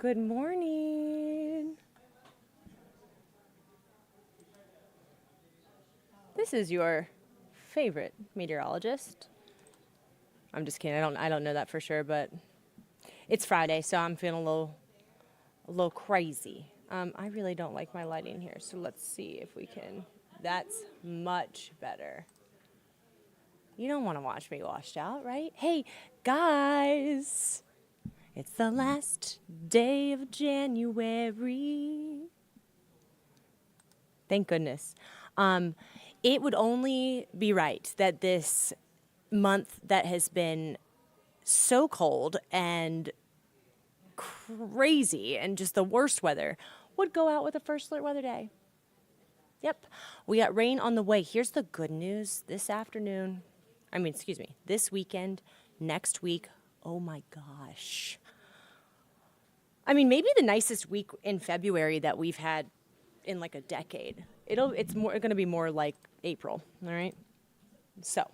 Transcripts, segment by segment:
Good morning. This is your favorite meteorologist. I'm just kidding. I don't know that for sure, but it's Friday, so I'm feeling a little crazy. I really don't like my lighting here, so let's see if we can. That's much better. You don't want to watch me washed out, right? Hey, guys, it's the last day of January. Thank goodness. It would only be right that this month that has been so cold and crazy and just the worst weather would go out with a first alert weather day. Yep. We got rain on the way. Here's the good news this weekend, next week. Oh my gosh. Maybe the nicest week in February that we've had in like a decade. It's going to be more like April, all right? So,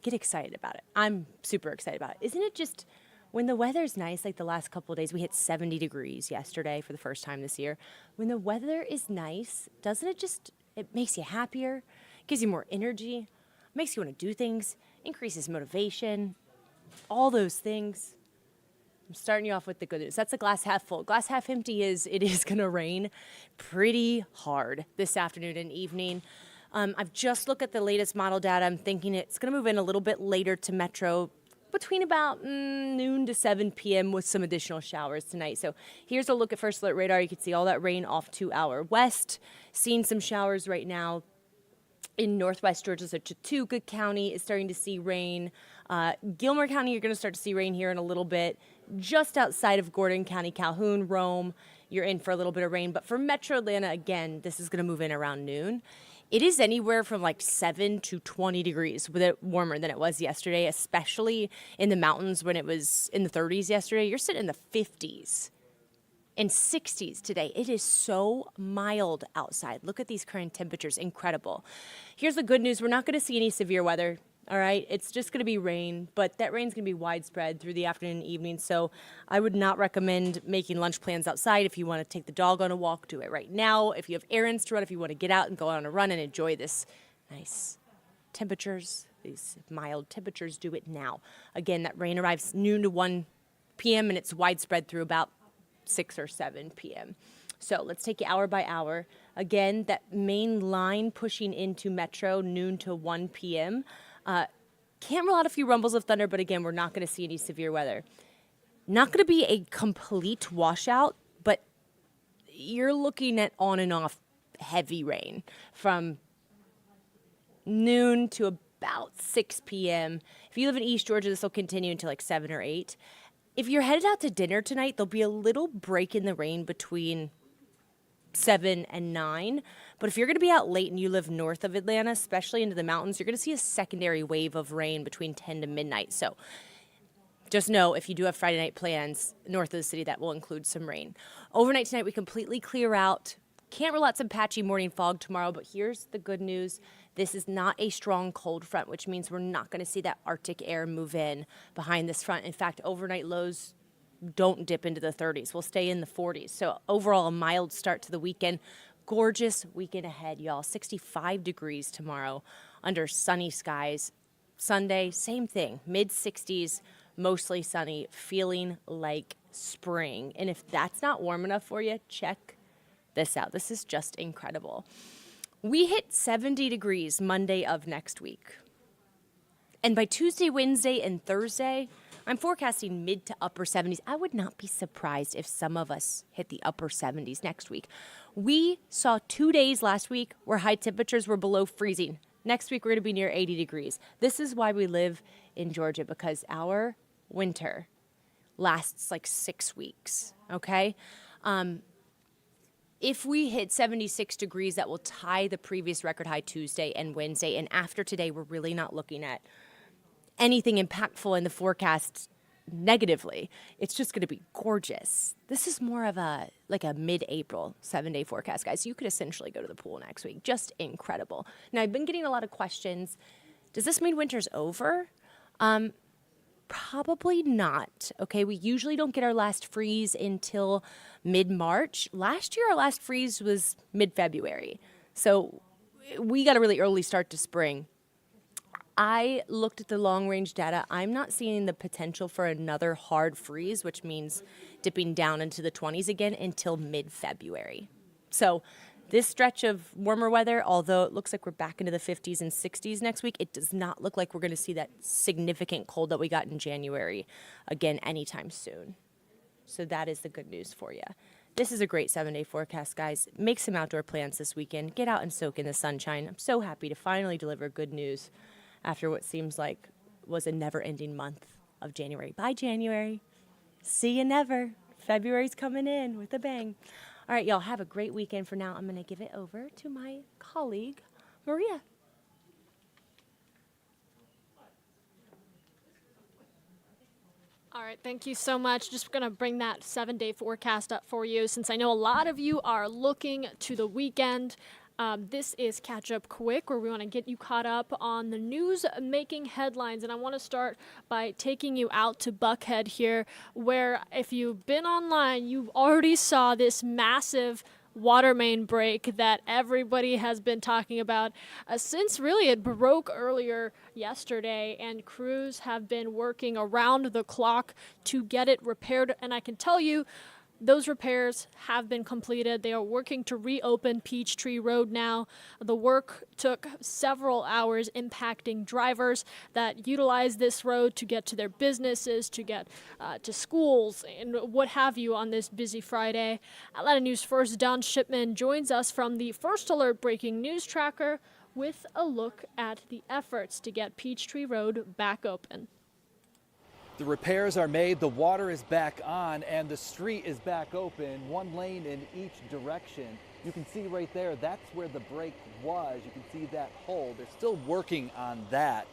get excited about it. I'm super excited about it. Isn't it just when the weather's nice, like the last couple of days, we hit 70 degrees yesterday for the first time this year. When the weather is nice, doesn't it makes you happier, gives you more energy, makes you want to do things, increases motivation, all those things. I'm starting you off with the good news. That's a glass half full. Glass half empty is it is going to rain pretty hard this afternoon and evening. I've just looked at the latest model data. I'm thinking it's going to move in a little bit later to Metro between about noon to 7 p.m. with some additional showers tonight. So here's a look at First Alert Radar. You can see all that rain off to our west. Seeing some showers right now in northwest Georgia, so Chattooga County is starting to see rain. Gilmer County, you're going to start to see rain here in a little bit. Just outside of Gordon County, Calhoun, Rome, you're in for a little bit of rain. But for Metro Atlanta, again, this is going to move in around noon. It is anywhere from like 7 to 20 degrees with it warmer than it was yesterday, especially in the mountains when it was in the 30s yesterday. You're sitting in the 50s and 60s today. It is so mild outside. Look at these current temperatures. Incredible. Here's the good news. We're not going to see any severe weather. All right. It's just going to be rain, but that rain's going to be widespread through the afternoon and evening. So I would not recommend making lunch plans outside. If you want to take the dog on a walk, do it right now. If you have errands to run, if you want to get out and go on a run and enjoy this nice temperatures, these mild temperatures, do it now. Again, that rain arrives noon to 1 p.m. and it's widespread through about 6 or 7 p.m. So let's take it hour by hour. Again, that main line pushing into Metro noon to 1 p.m. Can't rule out a few rumbles of thunder, but again, we're not going to see any severe weather. Not going to be a complete washout, but you're looking at on and off heavy rain from noon to about 6 p.m. If you live in East Georgia, this will continue until like 7 or 8. If you're headed out to dinner tonight, there'll be a little break in the rain between 7 and 9. But if you're going to be out late and you live north of Atlanta, especially into the mountains, you're going to see a secondary wave of rain between 10 to midnight. So just know if you do have Friday night plans north of the city, that will include some rain. Overnight tonight, we completely clear out. Can't rule out some patchy morning fog tomorrow, but here's the good news. This is not a strong cold front, which means we're not going to see that Arctic air move in behind this front. In fact, overnight lows don't dip into the 30s. We'll stay in the 40s. So overall, a mild start to the weekend. Gorgeous weekend ahead, y'all. 65 degrees tomorrow under sunny skies. Sunday, same thing. Mid-60s, mostly sunny, feeling like spring. And if that's not warm enough for you, check this out. This is just incredible. We hit 70 degrees Monday of next week. And by Tuesday, Wednesday, and Thursday, I'm forecasting mid to upper 70s. I would not be surprised if some of us hit the upper 70s next week. We saw 2 days last week where high temperatures were below freezing. Next week, we're going to be near 80 degrees. This is why we live in Georgia, because our winter lasts like 6 weeks, okay? If we hit 76 degrees, that will tie the previous record high Tuesday and Wednesday. And after today, we're really not looking at anything impactful in the forecast negatively. It's just going to be gorgeous. This is more of a mid-April 7-day forecast, guys. You could essentially go to the pool next week. Just incredible. Now, I've been getting a lot of questions. Does this mean winter's over? Probably not. Okay, we usually don't get our last freeze until mid-March. Last year, our last freeze was mid-February. So we got a really early start to spring. I looked at the long-range data. I'm not seeing the potential for another hard freeze, which means dipping down into the 20s again until mid-February. So this stretch of warmer weather, although it looks like we're back into the 50s and 60s next week, it does not look like we're going to see that significant cold that we got in January again anytime soon. So that is the good news for you. This is a great 7-day forecast, guys. Make some outdoor plans this weekend. Get out and soak in the sunshine. I'm so happy to finally deliver good news after what seems like was a never-ending month of January. Bye, January. See you never. February's coming in with a bang. All right, y'all, have a great weekend. For now, I'm going to give it over to my colleague, Maria. All right, thank you so much. Just going to bring that 7-day forecast up for you since I know a lot of you are looking to the weekend. This is Catch Up Quick, where we want to get you caught up on the news-making headlines. And I want to start by taking you out to Buckhead here, where if you've been online, you already saw this massive water main break that everybody has been talking about since really it broke earlier yesterday, and crews have been working around the clock to get it repaired. And I can tell you, those repairs have been completed. They are working to reopen Peachtree Road now. The work took several hours, impacting drivers that utilize this road to get to their businesses, to get to schools, and what have you on this busy Friday. Atlanta News First Don Shipman joins us from the First Alert Breaking News Tracker with a look at the efforts to get Peachtree Road back open. The repairs are made, the water is back on, and the street is back open, one lane in each direction. You can see right there, that's where the break was. You can see that hole. They're still working on that.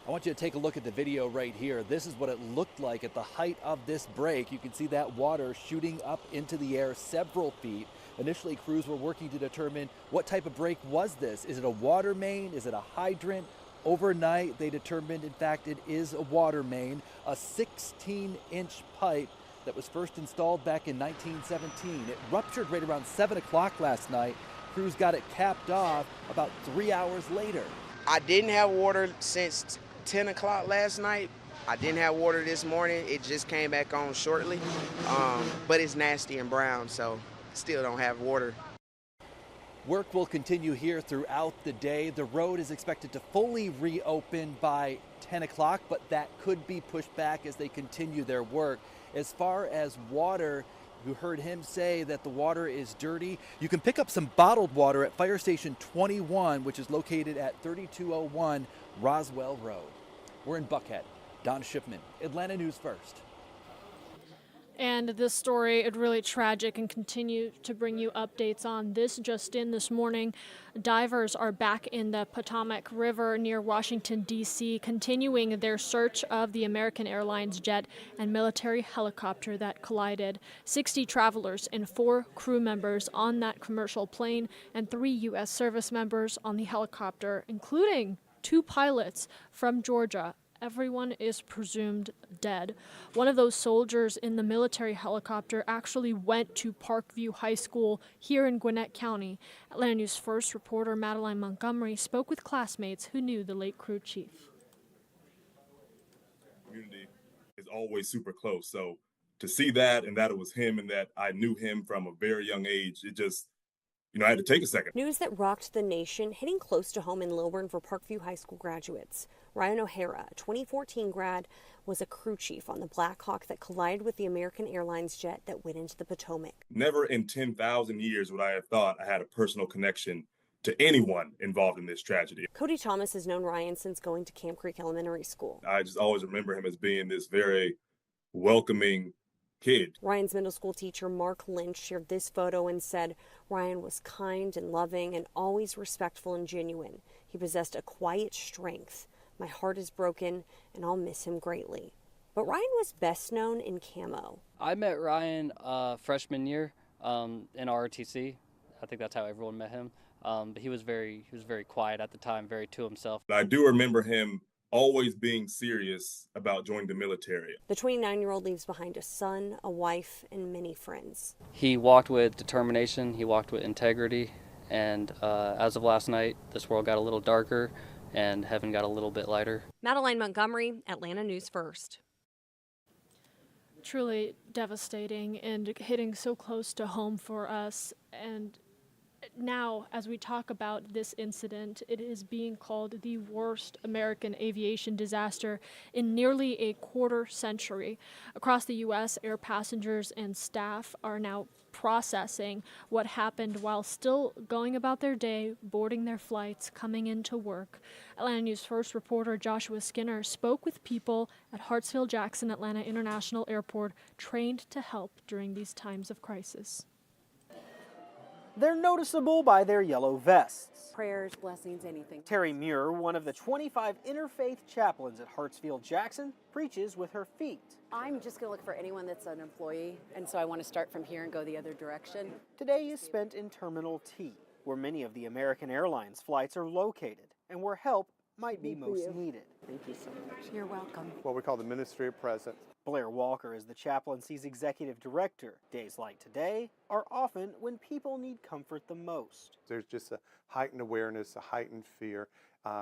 I want you to take a look at the video right here. This is what it looked like at the height of this break. You can see that water shooting up into the air several feet. Initially, crews were working to determine what type of break was this. Is it a water main? Is it a hydrant? Overnight, they determined, in fact, it is a water main, a 16-inch pipe that was first installed back in 1917. It ruptured right around 7 o'clock last night. Crews got it capped off about 3 hours later. I didn't have water since 10 o'clock last night. I didn't have water this morning. It just came back on shortly, but it's nasty and brown, so still don't have water. Work will continue here throughout the day. The road is expected to fully reopen by 10 o'clock, but that could be pushed back as they continue their work. As far as water, you heard him say that the water is dirty. You can pick up some bottled water at Fire Station 21, which is located at 3201 Roswell Road. We're in Buckhead. Don Shipman, Atlanta News First. And this story is really tragic, and continue to bring you updates on this just in this morning. Divers are back in the Potomac River near Washington, D.C., continuing their search of the American Airlines jet and military helicopter that collided. 60 travelers and 4 crew members on that commercial plane, and 3 U.S. service members on the helicopter, including 2 pilots from Georgia. Everyone is presumed dead. One of those soldiers in the military helicopter actually went to Parkview High School here in Gwinnett County. Atlanta News First reporter Madeline Montgomery spoke with classmates who knew the late crew chief. Community is always super close. So to see that, and that it was him, and that I knew him from a very young age, it just, I had to take a second. News that rocked the nation, hitting close to home in Lilburn for Parkview High School graduates. Ryan O'Hara, a 2014 grad, was a crew chief on the Black Hawk that collided with the American Airlines jet that went into the Potomac. Never in 10,000 years would I have thought I had a personal connection to anyone involved in this tragedy. Cody Thomas has known Ryan since going to Camp Creek Elementary School. I just always remember him as being this very welcoming kid. Ryan's middle school teacher, Mark Lynch, shared this photo and said Ryan was kind and loving and always respectful and genuine. He possessed a quiet strength. My heart is broken, and I'll miss him greatly. But Ryan was best known in camo. I met Ryan freshman year in ROTC. I think that's how everyone met him. But he was very quiet at the time, very to himself. I do remember him always being serious about joining the military. The 29-year-old leaves behind a son, a wife, and many friends. He walked with determination, he walked with integrity, and as of last night, this world got a little darker and heaven got a little bit lighter. Madeline Montgomery, Atlanta News First. Truly devastating and hitting so close to home for us. And now, as we talk about this incident, it is being called the worst American aviation disaster in nearly a quarter century. Across the U.S., air passengers and staff are now processing what happened while still going about their day, boarding their flights, coming into work. Atlanta News First reporter Joshua Skinner spoke with people at Hartsfield-Jackson Atlanta International Airport trained to help during these times of crisis. They're noticeable by their yellow vests. Prayers, blessings, anything. Terry Muir, one of the 25 interfaith chaplains at Hartsfield-Jackson, preaches with her feet. I'm just going to look for anyone that's an employee, and so I want to start from here and go the other direction. Today is spent in Terminal T, where many of the American Airlines flights are located and where help might be most needed. Thank you so much. You're welcome. What we call the Ministry of Presence. Blair Walker is the chaplaincy's executive director. Days like today are often when people need comfort the most. There's just a heightened awareness, a heightened fear.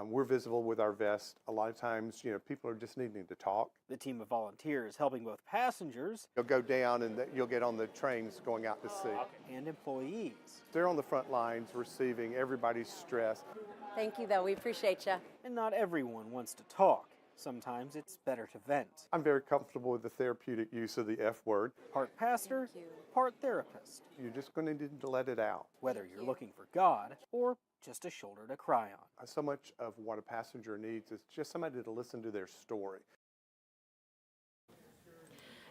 We're visible with our vest. A lot of times, people are just needing to talk. The team of volunteers helping both passengers You'll go down and you'll get on the trains going out to sea. and employees. They're on the front lines receiving everybody's stress. Thank you, though. We appreciate you. And not everyone wants to talk. Sometimes it's better to vent. I'm very comfortable with the therapeutic use of the F word. Part pastor, part therapist. You're just going to need to let it out. Whether you're looking for God or just a shoulder to cry on. So much of what a passenger needs is just somebody to listen to their story.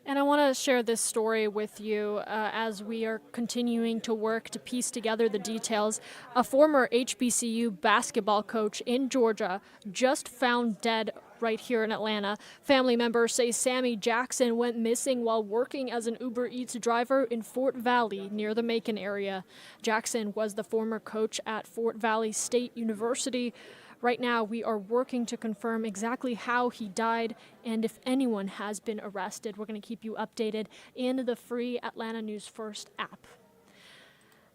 And I want to share this story with you as we are continuing to work to piece together the details. A former HBCU basketball coach in Georgia just found dead right here in Atlanta. Family members say Sammy Jackson went missing while working as an Uber Eats driver in Fort Valley near the Macon area. Jackson was the former coach at Fort Valley State University. Right now, we are working to confirm exactly how he died and if anyone has been arrested. We're going to keep you updated in the free Atlanta News First app.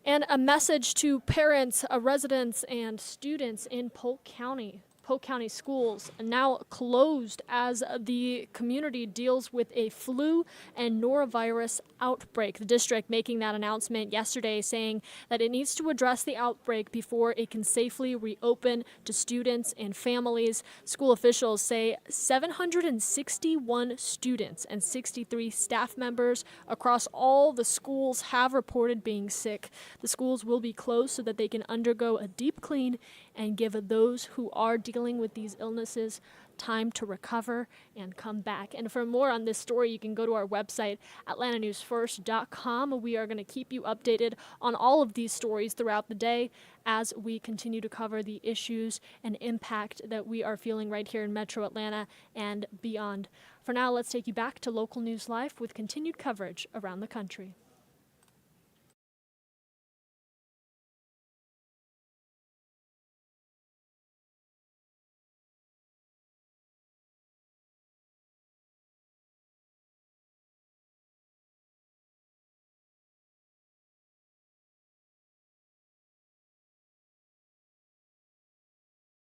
And a message to parents, residents, and students in Polk County. Polk County schools are now closed as the community deals with a flu and norovirus outbreak. The district making that announcement yesterday, saying that it needs to address the outbreak before it can safely reopen to students and families. School officials say 761 students and 63 staff members across all the schools have reported being sick. The schools will be closed so that they can undergo a deep clean and give those who are dealing with these illnesses time to recover and come back. And for more on this story, you can go to our website, atlantanewsfirst.com. We are going to keep you updated on all of these stories throughout the day as we continue to cover the issues and impact that we are feeling right here in Metro Atlanta and beyond. For now, let's take you back to Local News Live with continued coverage around the country.